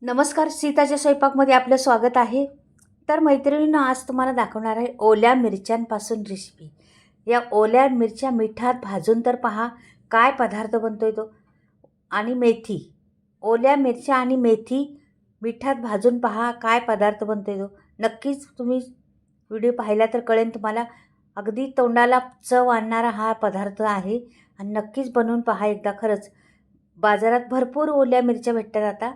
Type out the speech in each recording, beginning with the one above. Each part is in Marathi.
नमस्कार, सीताच्या स्वयंपाकमध्ये आपलं स्वागत आहे. तर मैत्रिणींनो, आज तुम्हाला दाखवणार आहे ओल्या मिरच्यांपासून रेसिपी. या ओल्या मिरच्या मिठात भाजून तर पहा काय पदार्थ बनतोय तो. आणि मेथी, ओल्या मिरच्या आणि मेथी मिठात भाजून पहा काय पदार्थ बनतोय तो. नक्कीच तुम्ही व्हिडिओ पाहिला तर कळेल तुम्हाला. अगदी तोंडाला चव आणणारा हा पदार्थ आहे आणि नक्कीच बनवून पहा एकदा. खरंच बाजारात भरपूर ओल्या मिरच्या भेटतात आता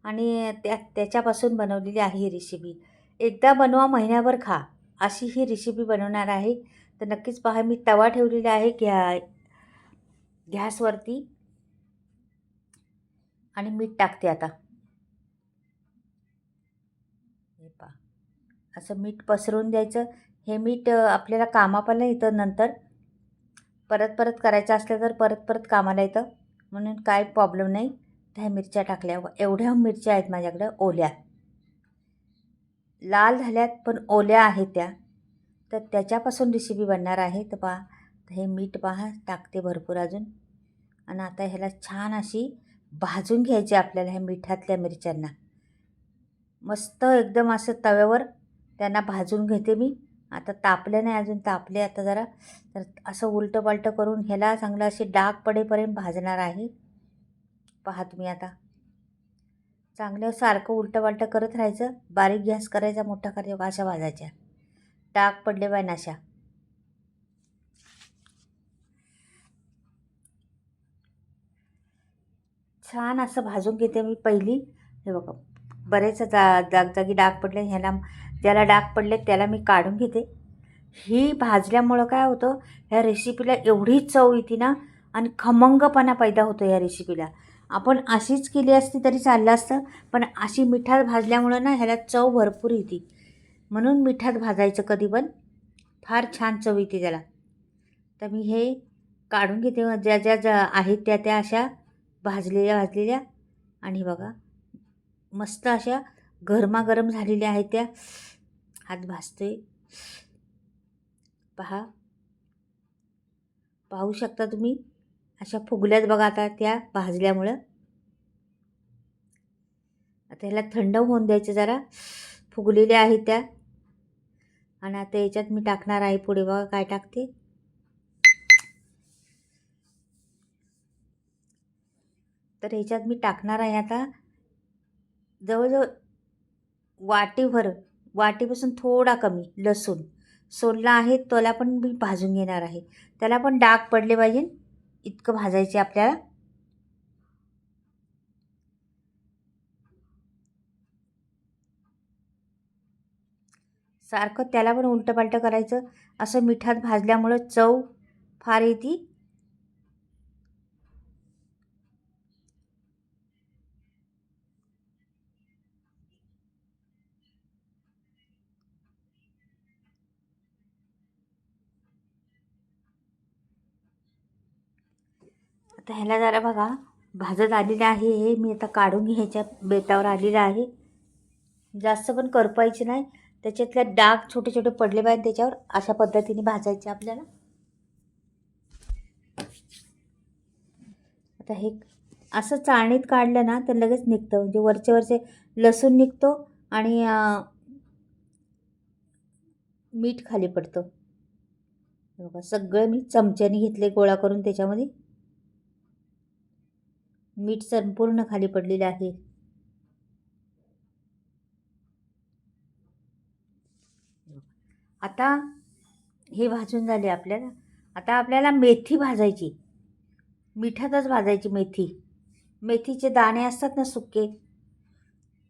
आणि त्याच्यापासून बनवलेली आहे ही रेसिपी. एकदा बनवा, महिन्याभर खा, अशी ही रेसिपी बनवणार आहे. तर नक्कीच पहा. मी तवा ठेवलेला आहे गॅसवरती आणि मीठ टाकते आता. हे पहा, असं मीठ पसरवून द्यायचं. हे मीठ आपल्याला कामाला येतं नंतर. परत परत करायचं असलं तर परत परत कामाला येतं, म्हणून काय प्रॉब्लेम नाही. ह्या मिरच्या टाकल्या, एवढ्या मिरच्या आहेत माझ्याकडं ओल्या, लाल झाल्यात पण ओल्या आहेत त्या. तर त्याच्यापासून रेसिपी बनणार आहे. तर पहा, हे मीठ पहा टाकते भरपूर अजून. आणि आता ह्याला छान अशी भाजून घ्यायची आपल्याला ह्या मिठातल्या मिरच्यांना. मस्त एकदम असं तव्यावर त्यांना भाजून घेते मी. आता तापले नाही अजून, तापले आता जरा. तर असं उलटं पालटं करून ह्याला चांगलं असे डाग पडेपर्यंत भाजणार आहे. पहा तुम्ही आता. चांगलं सारखं उलटं पालटं करत राहायचं. बारीक गॅस करायचा, मोठा करायचा, अशा भाजायच्या. डाग पडले पाहिजे अशा. छान असं भाजून घेते मी पहिली. हे बघा, बरेच जागी डाग पडले. ह्याला ज्याला डाग पडले त्याला मी काढून घेते. ही भाजल्यामुळं काय होतं, ह्या रेसिपीला एवढी चव येते ना आणि खमंगपणा पैदा होतो ह्या रेसिपीला. आपण अशीच केली असती तरी चाललं असतं, पण अशी मिठात भाजल्यामुळं ना ह्याला चव भरपूर येते. म्हणून मिठात भाजायचं कधी पण, फार छान चव येते त्याला. तर मी हे काढून घेते. ज्या आहेत त्या अशा भाजलेल्या. आणि बघा, मस्त अशा गरमागरम झालेल्या आहेत त्या. हात भाजते पहा. पाहू शकता तुम्ही, अशा फुगल्यात बघा आता त्या भाजल्यामुळं. आता ह्याला थंड होऊन द्यायचं जरा. फुगलेल्या आहेत त्या. आणि आता याच्यात मी टाकणार आहे पुढे, बघा काय टाकते. तर ह्याच्यात मी टाकणार आहे आता जवळजवळ वाटीभर, वाटीपासून थोडा कमी लसूण सोलला आहे. त्याला पण मी भाजून घेणार आहे. त्याला पण डाग पडले पाहिजे इतकं भाजायचे आपल्याला. सारखं त्याला पण उलटं पालटं करायचं. असं मिठात भाजल्यामुळं चव फार येते. आता ह्याला जरा बघा भाजत आलेलं आहे. हे मी आता काढून घ्यायच्या बेतावर आलेलं आहे. जास्त पण करपायचे नाही. त्याच्यातले डाग छोटे छोटे पडले पाहिजे त्याच्यावर. अशा पद्धतीने भाजायचे आपल्याला. आता हे असं चाळणीत काढलं ना तर लगेच निघतं. म्हणजे वरचे लसूण निघतो आणि मीठ खाली पडतं. बघा, सगळं मी चमच्याने घेतले गोळा करून. त्याच्यामध्ये मीठ संपूर्ण खाली पडलेलं आहे. आता हे भाजून झाले आपल्याला. आता आपल्याला मेथी भाजायची, मिठातच भाजायची मेथी. मेथीचे दाणे असतात ना सुके,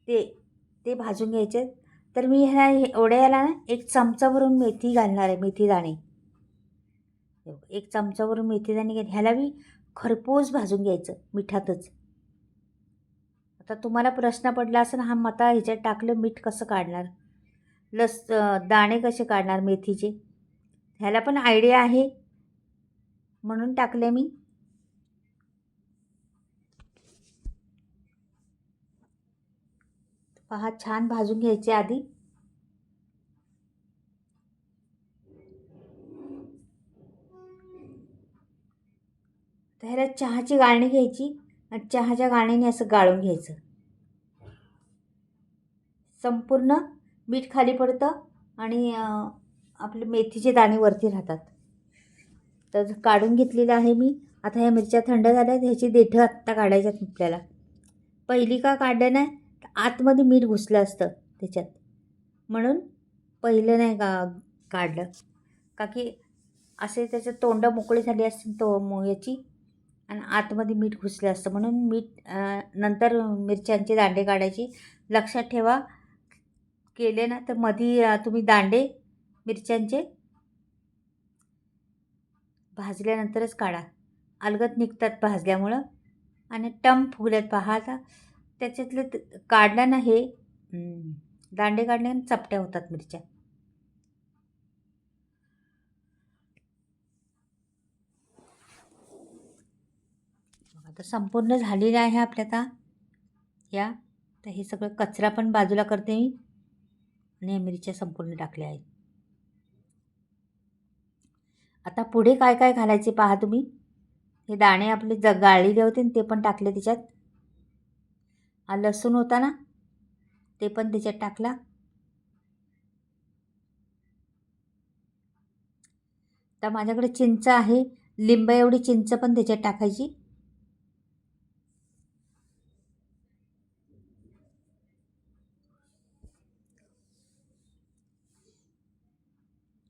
ते ते भाजून घ्यायचे. तर मी ह्याला ना एक चमचाभरून मेथी घालणार आहे. मेथी दाणे एक चमचाभरून मेथी दाणे घ्या. ह्याला मी खरपूस भाजून घ्यायचं मिठातच. आता तुम्हाला प्रश्न पडला असेल, हा मता ह्याच्यात टाकलं मीठ कसं काढणार, दाणे कसे काढणार मेथीचे. ह्याला पण आयडिया आहे म्हणून टाकले मी. पहा, छान भाजून घ्यायचे आधी. तर ह्याला चहाची गाळणी घ्यायची आणि चहाच्या गाळणीने असं गाळून घ्यायचं. संपूर्ण मीठ खाली पडतं आणि आपले मेथीचे दाणे वरती राहतात. तर काढून घेतलेलं आहे मी. आता ह्या मिरच्या थंड झाल्या, ह्याची देठं आत्ता काढायच्यात आपल्याला. पहिली का काढलं नाही, तर आतमध्ये मीठ घुसलं असतं त्याच्यात, म्हणून पहिलं नाही काढलं. का की असे त्याचे तोंड मोकळी झाली असतील याची, आणि आतमध्ये मीठ घुसलं असतं, म्हणून मीठ नंतर मिरच्यांचे दांडे काढायचे. लक्षात ठेवा, केले ना तर मधी तुम्ही दांडे मिरच्यांचे भाजल्यानंतरच काढा. अलगद निघतात भाजल्यामुळं, आणि टम फुगल्यात पहा. आता त्याच्यातले काढलं ना हे दांडे काढल्याने चपट्या होतात मिरच्या. आता संपूर्ण झालेलं आहे आपल्या आता या. तर हे सगळं कचरा पण बाजूला करते मी, आणि या मिरच्या संपूर्ण टाकल्या आहेत. आता पुढे काय काय घालायचे पहा तुम्ही. हे दाणे आपले गाळलेले होते ते पण टाकले त्याच्यात. लसूण होता ना, ते पण त्याच्यात टाकला. तर माझ्याकडे चिंच आहे, लिंब एवढी चिंच पण त्याच्यात टाकायची.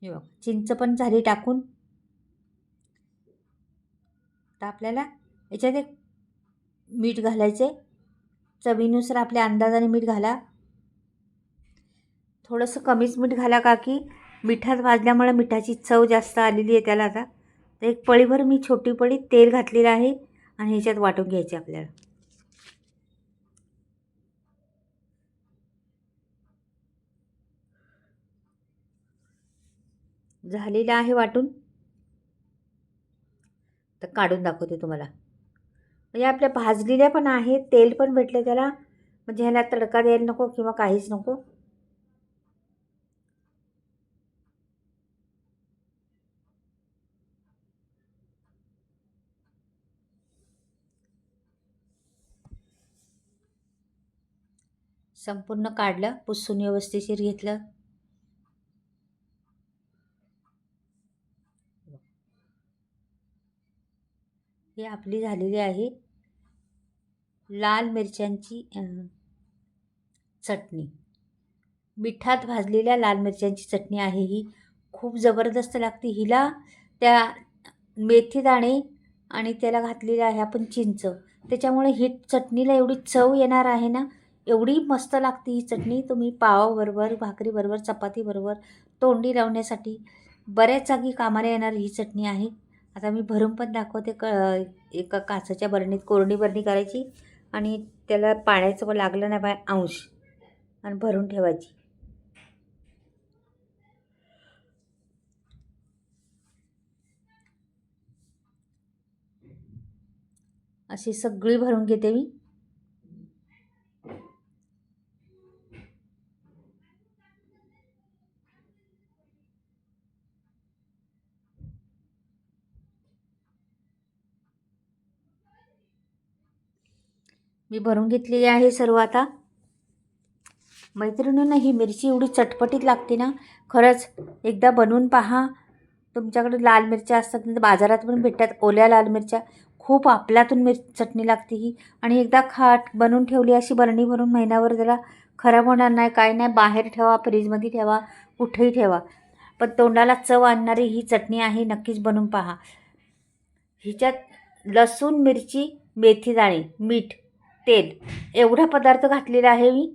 हे बघ, चिंच पण झाली टाकून. तर आपल्याला याच्यात एक मीठ घालायचे, चवीनुसार आपल्या अंदाजाने मीठ घाला. थोडंसं कमीच मीठ घाला, का की मिठात भाजल्यामुळे मिठाची चव जास्त आलेली आहे त्याला. आता तर एक पळीभर मी छोटी पळी तेल घातलेलं आहे, आणि ह्याच्यात वाटून घ्यायचे आपल्याला. झालेलं आहे वाटून. तर काढून दाखवते तुम्हाला. म्हणजे आपल्या भाजलेल्या पण आहे, तेल पण भेटले त्याला, म्हणजे ह्याला तडका द्यायला नको किंवा काहीच नको. संपूर्ण काढलं, पुसून व्यवस्थिशीर घेतलं. ही आपली झालेली आहे लाल मिरच्यांची चटणी. मिठात भाजलेल्या लाल मिरच्यांची चटणी आहे ही. खूप जबरदस्त लागते. हिला त्या मेथी दाणे आणि त्याला घातलेलं आहे आपण चिंच, त्याच्यामुळे ही चटणीला एवढी चव येणार आहे ना, एवढी मस्त लागते ही चटणी. तुम्ही पावाबरोबर, भाकरीबरोबर, चपातीबरोबर तोंडी लावण्यासाठी बऱ्याच जागी कामाला येणार ही चटणी आहे. आता मी भरून पण दाखवते. एका काचेच्या बरणीत कोरडी बरणी करायची, आणि त्याला पाण्याचं लागलं नाही पाहिजे अंश, आणि भरून ठेवायची. अशी सगळी भरून घेते मी. मी भरून घेतलेली आहे सर्व. आता मैत्रिणींना ही मिरची एवढी चटपटीत लागते ना, खरंच एकदा बनवून पहा. तुमच्याकडे लाल मिरच्या असतात तर बाजारात पण भेटतात, ओल्या लाल मिरच्या. खूप आपल्यातून चटणी लागते ही. आणि एकदा बनवून ठेवली अशी बरणी भरून, महिनाभर त्याला खराब होणार नाही, काय नाही. बाहेर ठेवा, फ्रीजमध्ये ठेवा, कुठेही ठेवा, पण तोंडाला चव आणणारी ही चटणी आहे. नक्कीच बनवून पहा. हिच्यात लसूण, मिरची, मेथी दाणे, मीठ, तेल एवढा पदार्थ घातलेला आहे मी,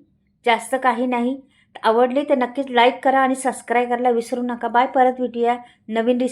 जास्त काही नाही. आवडली तर नक्कीच लाईक करा आणि सबस्क्राईब करायला विसरू नका. बाय. परत भेटूया नवीन रेसिपी.